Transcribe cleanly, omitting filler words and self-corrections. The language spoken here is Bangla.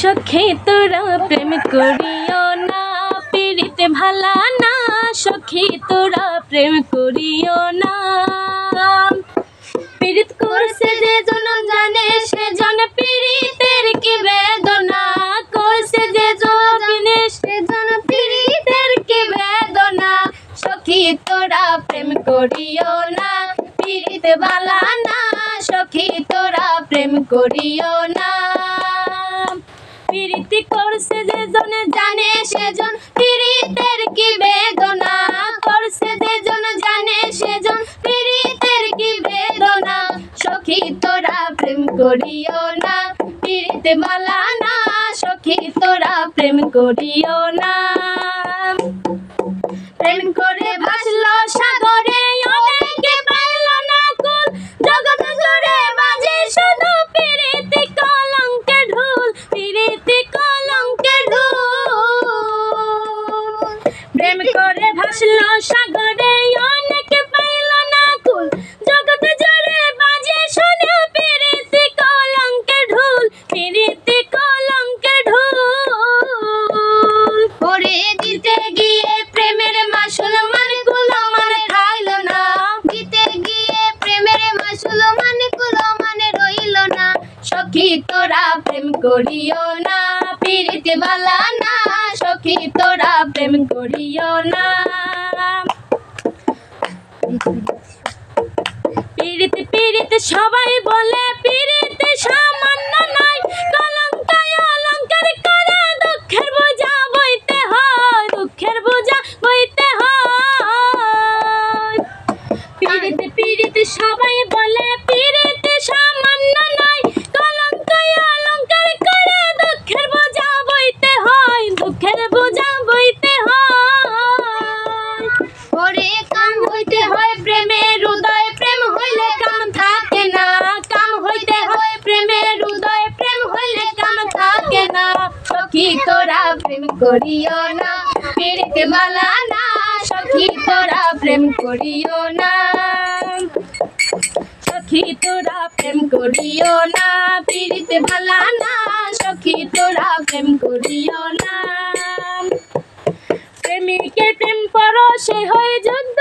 সখী তোরা প্রেম করিও না, পীড়িত ভালা না। সখী তোরা প্রেম করিও না। পীড়িত করছে যে জন জানে সেজন পীড়িতের কি বেদনা। করছে যে জন জানে সেজন পীড়িতের কি বেদনা। সখী তোরা প্রেম করিও না, পীড়িত ভালা না। সখী তোরা প্রেম করিও না। পীড়িতি করছে যে জন জানে সেজন পীড়িতের কি বেদনা। করছে যে জন জানে সেজন পীড়িতের কি বেদনা। সখী তোরা প্রেম করিও না, পীড়িত ভালা না। সখী তোরা প্রেম করিও না। প্রেম করে ভাসলো সাগরে অনেকে পাইল না কুল। জগৎ জুড়ে বাজে শুধু পীড়িতি কলঙ্কের ঢোল। পীড়িতি কলঙ্কের ঢোল। প্রেম করে ভাসলো সাগরে অনেকে পাইল না কুল। জগৎ জুড়ে বাজে শুধু পীড়িতি কলঙ্কের ঢোল। পীড়িতি কলঙ্কের ঢোল। ওরে দিতে গিয়ে প্রেমের মাসুল মানগুলো মানে খাইল না। দিতে গিয়ে প্রেমের মাসুল মানগুলো মানে রইল না। সখী তোরা প্রেম করিও না, পীড়িত ভালা না। সখী তোরা প্রেম করিও না। পীড়িত পীড়িত সবাই বলে পীড়িত সামান্য নয়। কলঙ্কায় অলঙ্কার করে দুঃখের বোঝা বইতে হয়। দুঃখের বোঝা বইতে হয়। পীড়িত পীড়িত সবাই বলে পীড়িত সামান্য নয়। কলঙ্কায় অলঙ্কার করে দুঃখের বোঝা বইতে হয়। দুঃখের বোঝা বইতে হয়। ওরে কাম হইতে হয় প্রেমের হৃদয়, প্রেম হইলে কাম থাকে না। কাম হইতে হয় প্রেমের হৃদয়, প্রেম হইলে কাম থাকে না। সখী তোরা প্রেম করিও না, পীড়িত ভালা না। সখী তোরা প্রেম করিও না। সখী তোরা প্রেম করিও না, পীড়িত ভালা না। সখী তোরা প্রেম করিও না। প্রেমিকের প্রেম পরশে হয় যুদ্ধ।